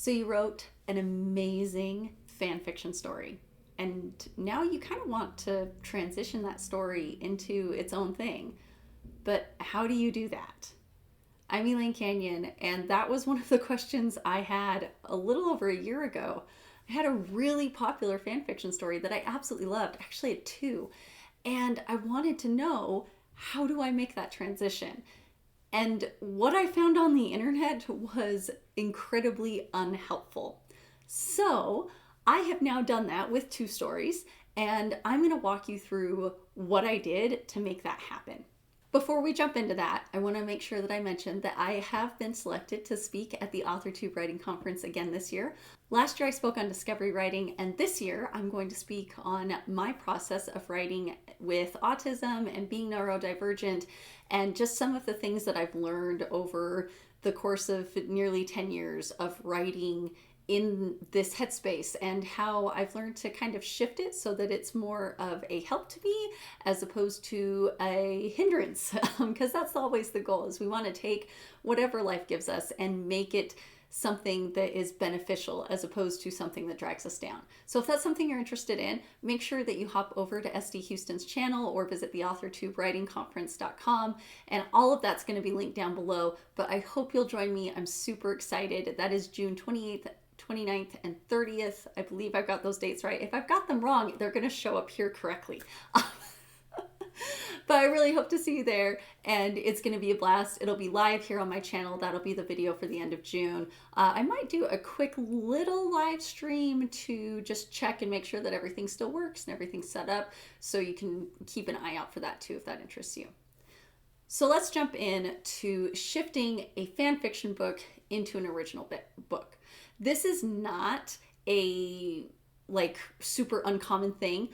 So you wrote an amazing fan fiction story, and now you kind of want to transition that story into its own thing. But how do you do that? I'm Elaine Canyon, and that was one of the questions I had a little over a year ago. I had a really popular fan fiction story that I absolutely loved. Actually, I had two. And I wanted to know, how do I make that transition? And what I found on the internet was incredibly unhelpful. So I have now done that with two stories, and I'm going to walk you through what I did to make that happen. Before we jump into that, I want to make sure that I mention that I have been selected to speak at the AuthorTube Writing Conference again this year. Last year I spoke on discovery writing, and this year I'm going to speak on my process of writing with autism and being neurodivergent, and just some of the things that I've learned over the course of nearly 10 years of writing in this headspace, and how I've learned to kind of shift it so that it's more of a help to me as opposed to a hindrance, because that's always the goal, is we want to take whatever life gives us and make it something that is beneficial as opposed to something that drags us down. So if that's something you're interested in, make sure that you hop over to SD Houston's channel or visit the authortubewritingconference.com, and all of that's going to be linked down below. But I hope you'll join me. I'm super excited. That is June 28th, 29th, and 30th. I believe I've got those dates right. If I've got them wrong, they're going to show up here correctly. But I really hope to see you there, and it's going to be a blast. It'll be live here on my channel. That'll be the video for the end of June. I might do a quick little live stream to just check and make sure that everything still works and everything's set up, so you can keep an eye out for that too if that interests you. So let's jump in to shifting a fan fiction book into an original book. This is not a super uncommon thing.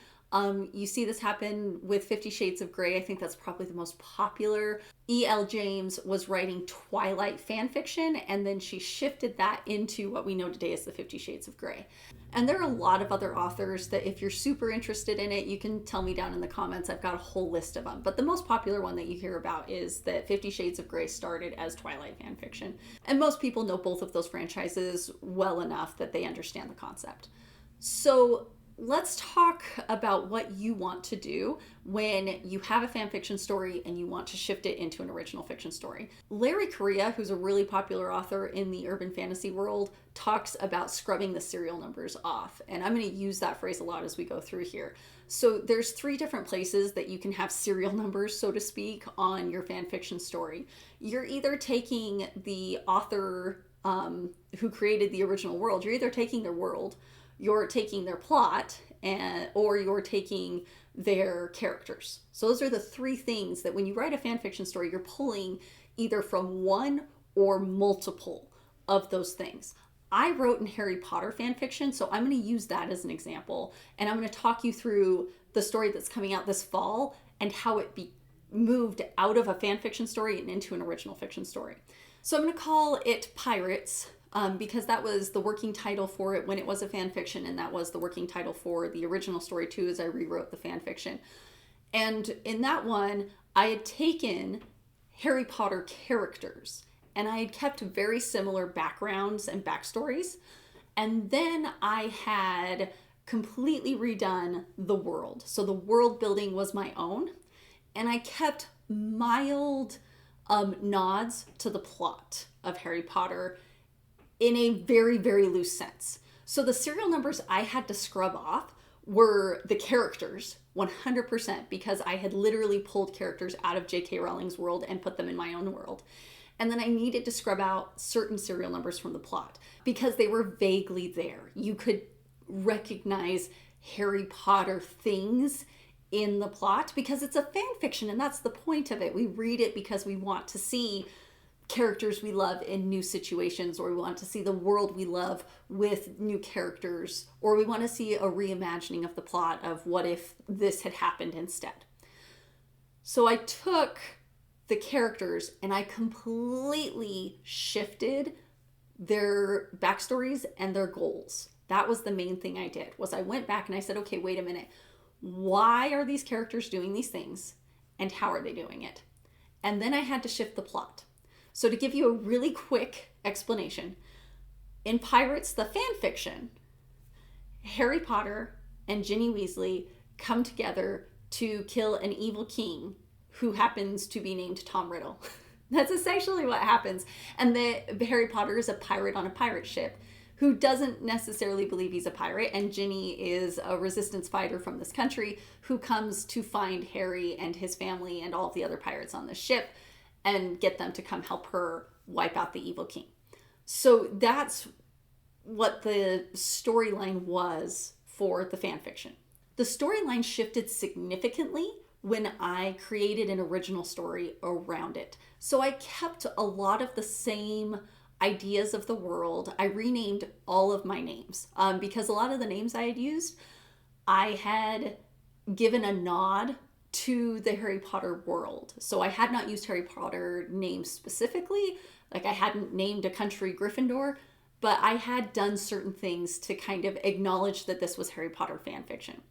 You see this happen with 50 Shades of Grey. I think that's probably the most popular. E.L. James was writing Twilight fan fiction, and then she shifted that into what we know today as the 50 Shades of Grey. And there are a lot of other authors that, if you're super interested in it, you can tell me down in the comments. I've got a whole list of them. But the most popular one that you hear about is that 50 Shades of Grey started as Twilight fan fiction. And most people know both of those franchises well enough that they understand the concept. So let's talk about what you want to do when you have a fan fiction story and you want to shift it into an original fiction story. Larry Correia, who's a really popular author in the urban fantasy world, talks about scrubbing the serial numbers off. And I'm going to use that phrase a lot as we go through here. So there's three different places that you can have serial numbers, so to speak, on your fan fiction story. You're either taking the author who created the original world, you're either taking their world, you're taking their plot, or you're taking their characters. So those are the three things that when you write a fan fiction story, you're pulling either from one or multiple of those things. I wrote in Harry Potter fan fiction, so I'm going to use that as an example, and I'm going to talk you through the story that's coming out this fall and how it moved out of a fan fiction story and into an original fiction story. So I'm going to call it Pirates, because that was the working title for it when it was a fan fiction, and that was the working title for the original story too, as I rewrote the fan fiction. And in that one, I had taken Harry Potter characters, and I had kept very similar backgrounds and backstories. And then I had completely redone the world. So the world building was my own, and I kept mild nods to the plot of Harry Potter in a very, very loose sense. So the serial numbers I had to scrub off were the characters, 100%, because I had literally pulled characters out of J.K. Rowling's world and put them in my own world. And then I needed to scrub out certain serial numbers from the plot because they were vaguely there. You could recognize Harry Potter things in the plot because it's a fan fiction, and that's the point of it. We read it because we want to see characters we love in new situations, or we want to see the world we love with new characters, or we want to see a reimagining of the plot of what if this had happened instead. So I took the characters and I completely shifted their backstories and their goals. That was the main thing I did, was I went back and I said, okay, wait a minute. Why are these characters doing these things, and how are they doing it? And then I had to shift the plot. So to give you a really quick explanation, In Pirates, the fan fiction, Harry Potter and Ginny Weasley come together to kill an evil king who happens to be named Tom Riddle. That's essentially what happens. And Harry Potter is a pirate on a pirate ship who doesn't necessarily believe he's a pirate, and Ginny is a resistance fighter from this country who comes to find Harry and his family and all of the other pirates on the ship and get them to come help her wipe out the evil king. So that's what the storyline was for the fan fiction. The storyline shifted significantly when I created an original story around it. So I kept a lot of the same ideas of the world. I renamed all of my names because a lot of the names I had used, I had given a nod to the Harry Potter world. So I had not used Harry Potter names specifically, like I hadn't named a country Gryffindor, but I had done certain things to kind of acknowledge that this was Harry Potter fan fiction.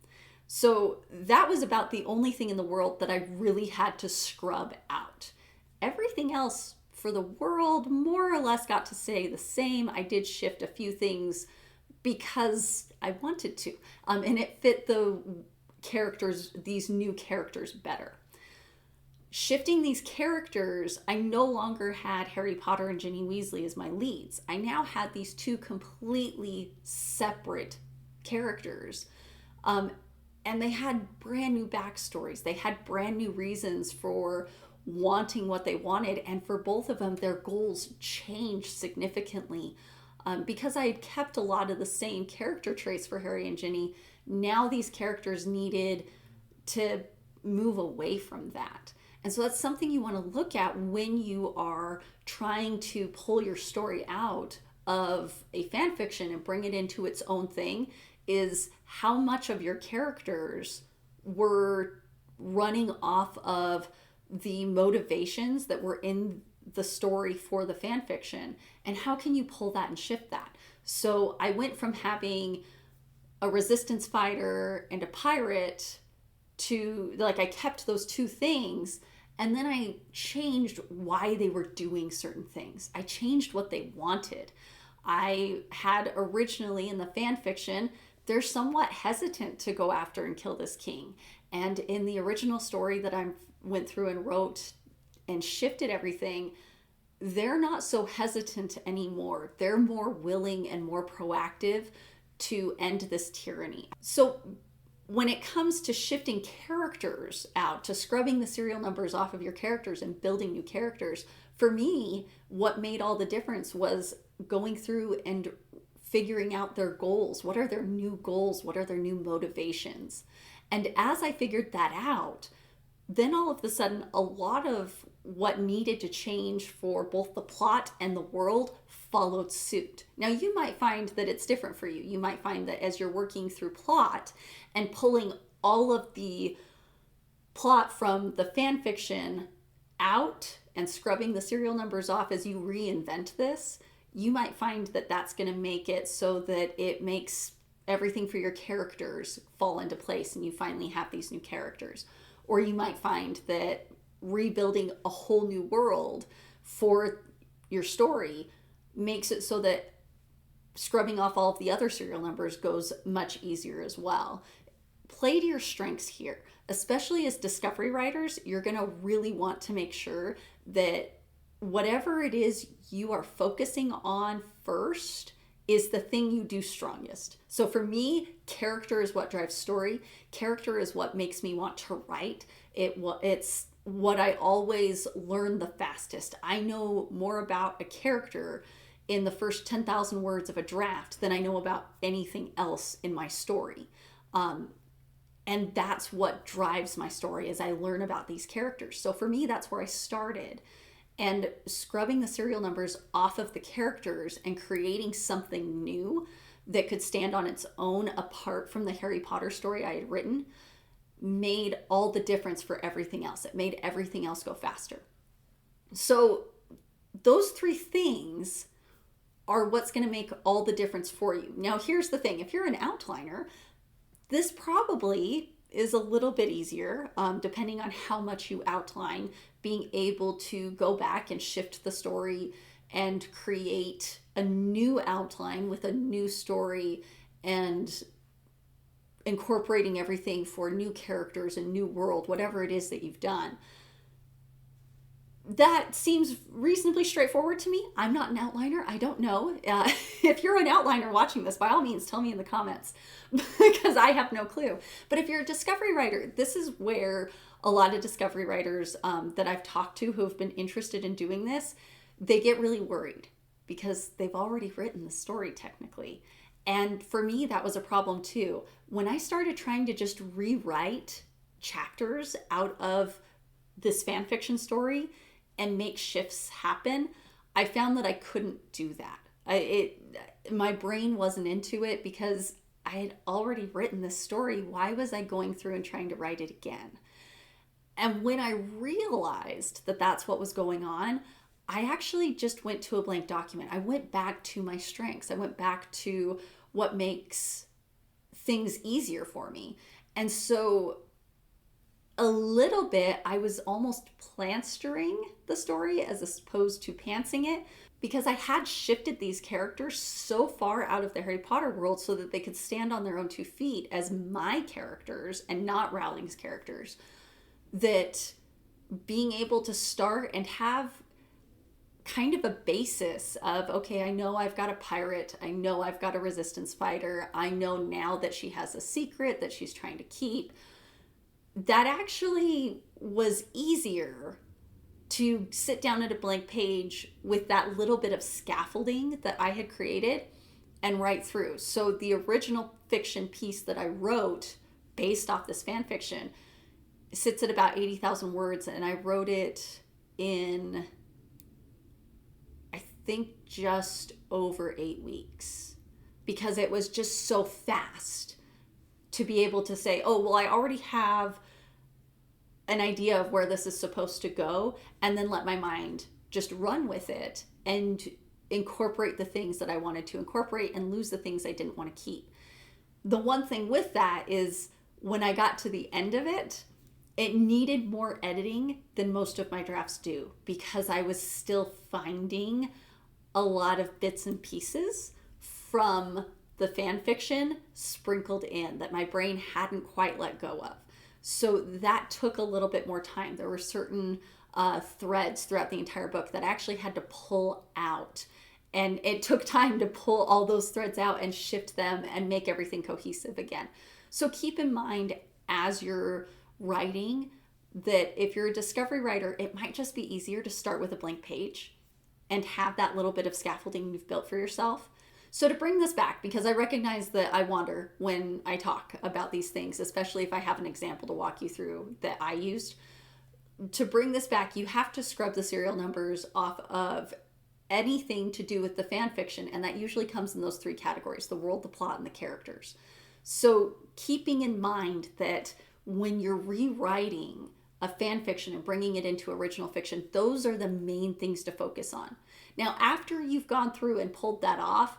So that was about the only thing in the world that I really had to scrub out. Everything else for the world more or less got to stay the same. I did shift a few things because I wanted to, and it fit the characters, these new characters better. Shifting these characters, I no longer had Harry Potter and Ginny Weasley as my leads. I now had these two completely separate characters. And they had brand new backstories. They had brand new reasons for wanting what they wanted. And for both of them, their goals changed significantly. Because I had kept a lot of the same character traits for Harry and Ginny, now these characters needed to move away from that. And so that's something you want to look at when you are trying to pull your story out of a fan fiction and bring it into its own thing, is how much of your characters were running off of the motivations that were in the story for the fan fiction, and how can you pull that and shift that. So I went from having a resistance fighter and a pirate to, like, I kept those two things, and then I changed why they were doing certain things. I changed what they wanted. I had originally in the fan fiction, they're somewhat hesitant to go after and kill this king. And in the original story that I went through and wrote and shifted everything, they're not so hesitant anymore. They're more willing and more proactive to end this tyranny. So when it comes to shifting characters out, to scrubbing the serial numbers off of your characters and building new characters, for me, what made all the difference was going through and figuring out their goals. What are their new goals? What are their new motivations? And as I figured that out, then all of a sudden, a lot of what needed to change for both the plot and the world followed suit. Now, you might find that it's different for you. You might find that as you're working through plot and pulling all of the plot from the fan fiction out and scrubbing the serial numbers off as you reinvent this, you might find that that's going to make it so that it makes everything for your characters fall into place and you finally have these new characters. Or you might find that rebuilding a whole new world for your story makes it so that scrubbing off all of the other serial numbers goes much easier as well. Play to your strengths here. Especially as discovery writers, you're going to really want to make sure that whatever it is you are focusing on first is the thing you do strongest. So for me, character is what drives story. Character is what makes me want to write. It's what I always learn the fastest. I know more about a character in the first 10,000 words of a draft than I know about anything else in my story. And that's what drives my story as I learn about these characters. So for me, that's where I started. And scrubbing the serial numbers off of the characters and creating something new that could stand on its own apart from the Harry Potter story I had written made all the difference for everything else. It made everything else go faster. So those three things are what's going to make all the difference for you. Now, here's the thing. If you're an outliner, this probably is a little bit easier, depending on how much you outline, being able to go back and shift the story and create a new outline with a new story and incorporating everything for new characters and new world, whatever it is that you've done. That seems reasonably straightforward to me. I'm not an outliner. I don't know. If you're an outliner watching this, by all means, tell me in the comments because I have no clue. But if you're a discovery writer, this is where a lot of discovery writers that I've talked to who have been interested in doing this, they get really worried because they've already written the story technically. And for me, that was a problem too. When I started trying to just rewrite chapters out of this fan fiction story and make shifts happen, I found that I couldn't do that. My brain wasn't into it because I had already written this story. Why was I going through and trying to write it again? And when I realized that that's what was going on, I actually just went to a blank document. I went back to my strengths. I went back to what makes things easier for me. And so a little bit, I was almost planstering the story as opposed to pantsing it, because I had shifted these characters so far out of the Harry Potter world so that they could stand on their own 2 feet as my characters and not Rowling's characters, that being able to start and have kind of a basis of, okay, I know I've got a pirate, I know I've got a resistance fighter, I know now that she has a secret that she's trying to keep. That actually was easier to sit down at a blank page with that little bit of scaffolding that I had created and write through. So the original fiction piece that I wrote based off this fan fiction sits at about 80,000 words, and I wrote it in, I think, just over 8 weeks, because it was just so fast to be able to say, oh, well, I already have an idea of where this is supposed to go, and then let my mind just run with it and incorporate the things that I wanted to incorporate and lose the things I didn't want to keep. The one thing with that is when I got to the end of it, it needed more editing than most of my drafts do, because I was still finding a lot of bits and pieces from the fan fiction sprinkled in that my brain hadn't quite let go of. So that took a little bit more time. There were certain threads throughout the entire book that I actually had to pull out. And it took time to pull all those threads out and shift them and make everything cohesive again. So keep in mind as you're writing that if you're a discovery writer, it might just be easier to start with a blank page and have that little bit of scaffolding you've built for yourself. So to bring this back, because I recognize that I wander when I talk about these things, especially if I have an example to walk you through that I used. To bring this back, you have to scrub the serial numbers off of anything to do with the fan fiction, and that usually comes in those 3 categories: the world, the plot, and the characters. So keeping in mind that when you're rewriting a fan fiction and bringing it into original fiction, those are the main things to focus on. Now, after you've gone through and pulled that off,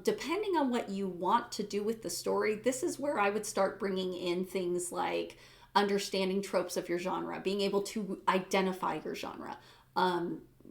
depending on what you want to do with the story, this is where I would start bringing in things like understanding tropes of your genre, being able to identify your genre,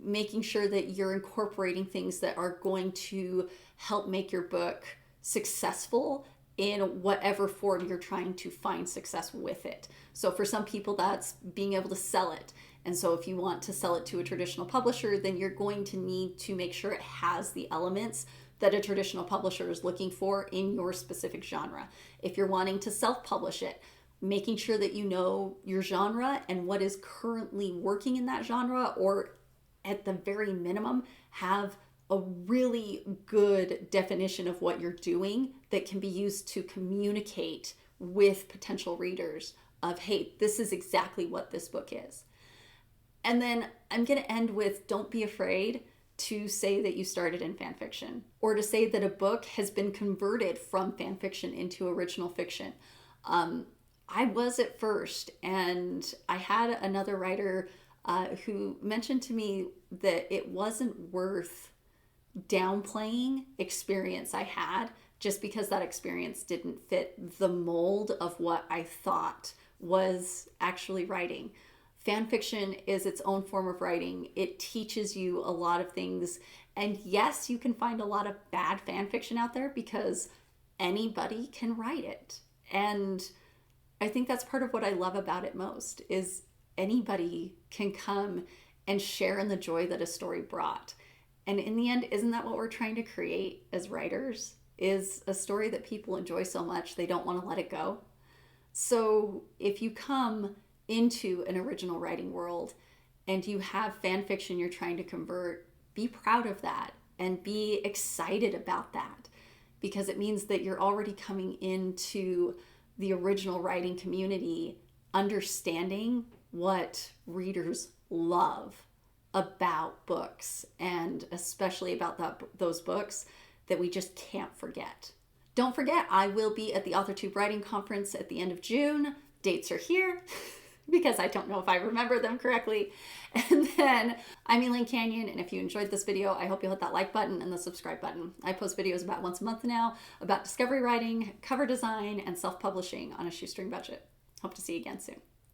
making sure that you're incorporating things that are going to help make your book successful in whatever form you're trying to find success with it. So for some people, that's being able to sell it. And so if you want to sell it to a traditional publisher, then you're going to need to make sure it has the elements that a traditional publisher is looking for in your specific genre. If you're wanting to self-publish it, making sure that you know your genre and what is currently working in that genre, or at the very minimum, have a really good definition of what you're doing that can be used to communicate with potential readers of, hey, this is exactly what this book is. And then I'm going to end with, don't be afraid to say that you started in fan fiction, or to say that a book has been converted from fan fiction into original fiction. I was at first, and I had another writer who mentioned to me that it wasn't worth downplaying experience I had just because that experience didn't fit the mold of what I thought was actually writing. fan fiction is its own form of writing. It teaches you a lot of things. And yes, you can find a lot of bad fan fiction out there because anybody can write it. And I think that's part of what I love about it most is anybody can come and share in the joy that a story brought. And in the end, isn't that what we're trying to create as writers? Is a story that people enjoy so much they don't want to let it go. So if you come into an original writing world and you have fan fiction you're trying to convert, be proud of that and be excited about that, because it means that you're already coming into the original writing community understanding what readers love about books, and especially about those books that we just can't forget. Don't forget, I will be at the AuthorTube Writing Conference at the end of June. Dates are here because I don't know if I remember them correctly. And then I'm Elaine Canyon, and if you enjoyed this video, I hope you'll hit that like button and the subscribe button. I post videos about once a month now about discovery writing, cover design, and self-publishing on a shoestring budget. Hope to see you again soon.